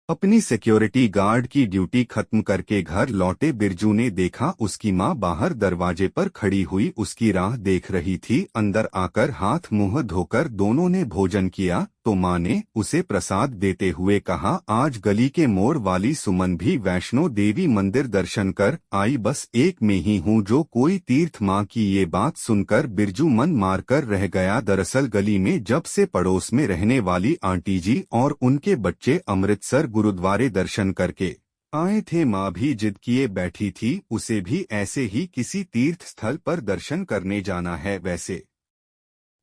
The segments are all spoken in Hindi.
अपनी सिक्योरिटी गार्ड की ड्यूटी खत्म करके घर लौटे बिरजू ने देखा उसकी माँ बाहर दरवाजे पर खड़ी हुई उसकी राह देख रही थी। अंदर आकर हाथ मुंह धोकर दोनों ने भोजन किया तो माँ ने उसे प्रसाद देते हुए कहा, आज गली के मोड़ वाली सुमन भी वैष्णो देवी मंदिर दर्शन कर आई, बस एक में ही हूँ जो कोई तीर्थ। माँ की ये बात सुनकर बिरजू मन मारकर रह गया। दरअसल गली में जब से पड़ोस में रहने वाली आंटी जी और उनके बच्चे अमृतसर गुरुद्वारे दर्शन करके आए थे, माँ भी जिद किए बैठी थी उसे भी ऐसे ही किसी तीर्थ स्थल पर दर्शन करने जाना है। वैसे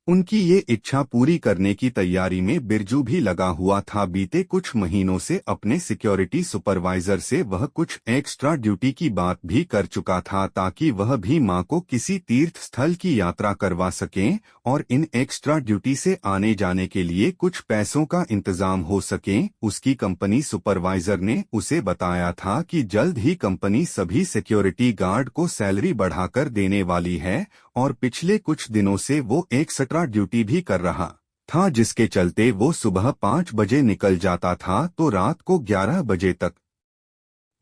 उनकी ये इच्छा पूरी करने की तैयारी में बिरजू भी लगा हुआ था। बीते कुछ महीनों से अपने सिक्योरिटी सुपरवाइजर से वह कुछ एक्स्ट्रा ड्यूटी की बात भी कर चुका था ताकि वह भी मां को किसी तीर्थ स्थल की यात्रा करवा सकें और इन एक्स्ट्रा ड्यूटी से आने जाने के लिए कुछ पैसों का इंतजाम हो सके। उसकी कंपनी सुपरवाइजर ने उसे बताया था कि जल्द ही कंपनी सभी सिक्योरिटी गार्ड को सैलरी बढ़ाकर देने वाली है और पिछले कुछ दिनों से वो एक्स्ट्रा ड्यूटी भी कर रहा था, जिसके चलते वो सुबह 5 बजे निकल जाता था तो रात को 11 बजे तक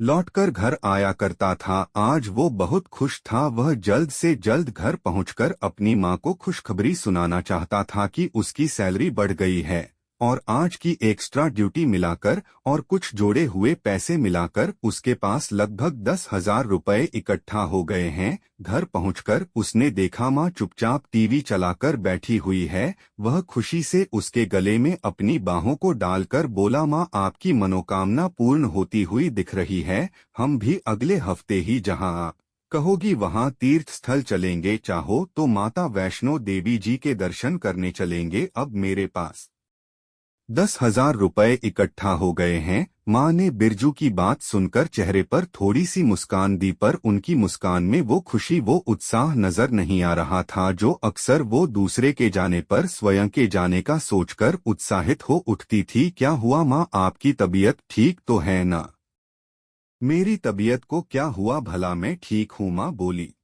लौटकर घर आया करता था। आज वो बहुत खुश था, वह जल्द से जल्द घर पहुंचकर अपनी मां को खुशखबरी सुनाना चाहता था कि उसकी सैलरी बढ़ गई है और आज की एक्स्ट्रा ड्यूटी मिलाकर और कुछ जोड़े हुए पैसे मिलाकर उसके पास लगभग 10,000 रुपये इकट्ठा हो गए हैं। घर पहुंचकर उसने देखा मां चुपचाप टीवी चलाकर बैठी हुई है। वह खुशी से उसके गले में अपनी बाहों को डालकर बोला, मां आपकी मनोकामना पूर्ण होती हुई दिख रही है। हम भी अगले हफ्ते ही जहां आप कहोगी वहां तीर्थ स्थल चलेंगे, चाहो तो माता वैष्णो देवी जी के दर्शन करने चलेंगे। अब मेरे पास 10,000 रुपये इकट्ठा हो गए हैं। माँ ने बिरजू की बात सुनकर चेहरे पर थोड़ी सी मुस्कान दी, पर उनकी मुस्कान में वो खुशी वो उत्साह नजर नहीं आ रहा था जो अक्सर वो दूसरे के जाने पर स्वयं के जाने का सोचकर उत्साहित हो उठती थी। क्या हुआ माँ, आपकी तबीयत ठीक तो है ना? मेरी तबीयत को क्या हुआ भला, मैं ठीक हूँ माँ बोली।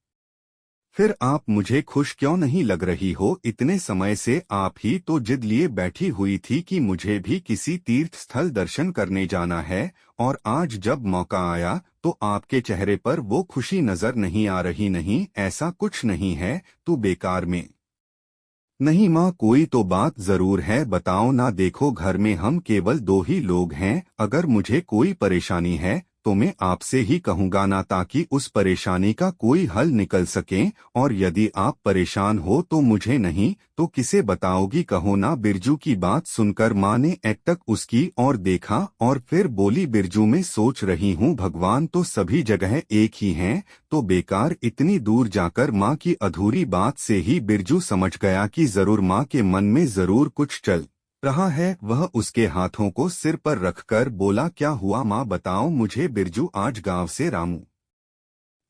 फिर आप मुझे खुश क्यों नहीं लग रही हो? इतने समय से आप ही तो जिद लिए बैठी हुई थी कि मुझे भी किसी तीर्थ स्थल दर्शन करने जाना है और आज जब मौका आया तो आपके चेहरे पर वो खुशी नजर नहीं आ रही। नहीं, ऐसा कुछ नहीं है, तू बेकार में नहीं माँ, कोई तो बात जरूर है, बताओ ना। देखो घर में हम केवल 2 ही लोग हैं, अगर मुझे कोई परेशानी है तो मैं आपसे ही कहूँगा ना, ताकि उस परेशानी का कोई हल निकल सके। और यदि आप परेशान हो तो मुझे नहीं तो किसे बताओगी, कहो ना। बिरजू की बात सुनकर माँ ने एकटक उसकी ओर देखा और फिर बोली, बिरजू मैं सोच रही हूँ भगवान तो सभी जगह एक ही हैं, तो बेकार इतनी दूर जाकर। माँ की अधूरी बात से ही बिरजू समझ गया कि जरूर माँ के मन में जरूर कुछ चल रहा है। वह उसके हाथों को सिर पर रखकर बोला, क्या हुआ माँ बताओ मुझे। बिरजू आज गांव से रामू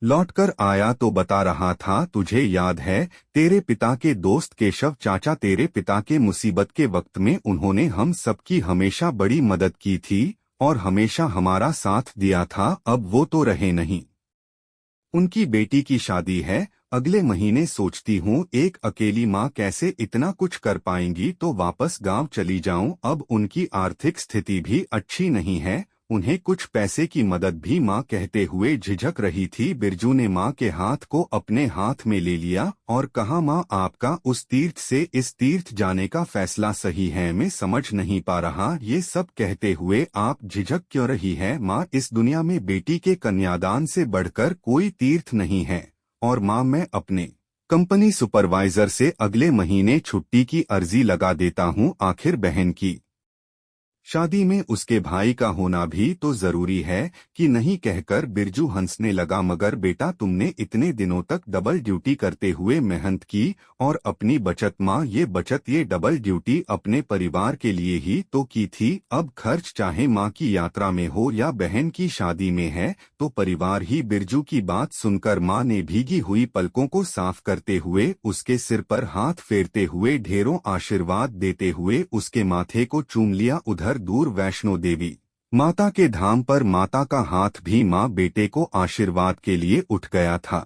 लौटकर आया तो बता रहा था, तुझे याद है तेरे पिता के दोस्त केशव चाचा, तेरे पिता के मुसीबत के वक्त में उन्होंने हम सबकी हमेशा बड़ी मदद की थी और हमेशा हमारा साथ दिया था। अब वो तो रहे नहीं, उनकी बेटी की शादी है अगले महीने। सोचती हूँ एक अकेली माँ कैसे इतना कुछ कर पाएंगी, तो वापस गांव चली जाऊं। अब उनकी आर्थिक स्थिति भी अच्छी नहीं है, उन्हें कुछ पैसे की मदद भी माँ कहते हुए झिझक रही थी। बिरजू ने माँ के हाथ को अपने हाथ में ले लिया और कहा, माँ आपका उस तीर्थ से इस तीर्थ जाने का फैसला सही है, मैं समझ नहीं पा रहा ये सब कहते हुए आप झिझक क्यों रही है। माँ इस दुनिया में बेटी के कन्यादान से बढ़कर कोई तीर्थ नहीं है और माँ मैं अपने कंपनी सुपरवाइजर से अगले महीने छुट्टी की अर्जी लगा देता हूँ। आखिर बहन की शादी में उसके भाई का होना भी तो जरूरी है कि नहीं, कहकर बिरजू हंसने लगा। मगर बेटा तुमने इतने दिनों तक डबल ड्यूटी करते हुए मेहनत की और अपनी बचत, माँ ये बचत ये डबल ड्यूटी अपने परिवार के लिए ही तो की थी। अब खर्च चाहे माँ की यात्रा में हो या बहन की शादी में है तो परिवार ही। बिरजू की बात सुनकर माँ ने भीगी हुई पलकों को साफ करते हुए उसके सिर पर हाथ फेरते हुए ढेरों आशीर्वाद देते हुए उसके माथे को चूम लिया। उधर दूर वैष्णो देवी माता के धाम पर माता का हाथ भी माँ बेटे को आशीर्वाद के लिए उठ गया था।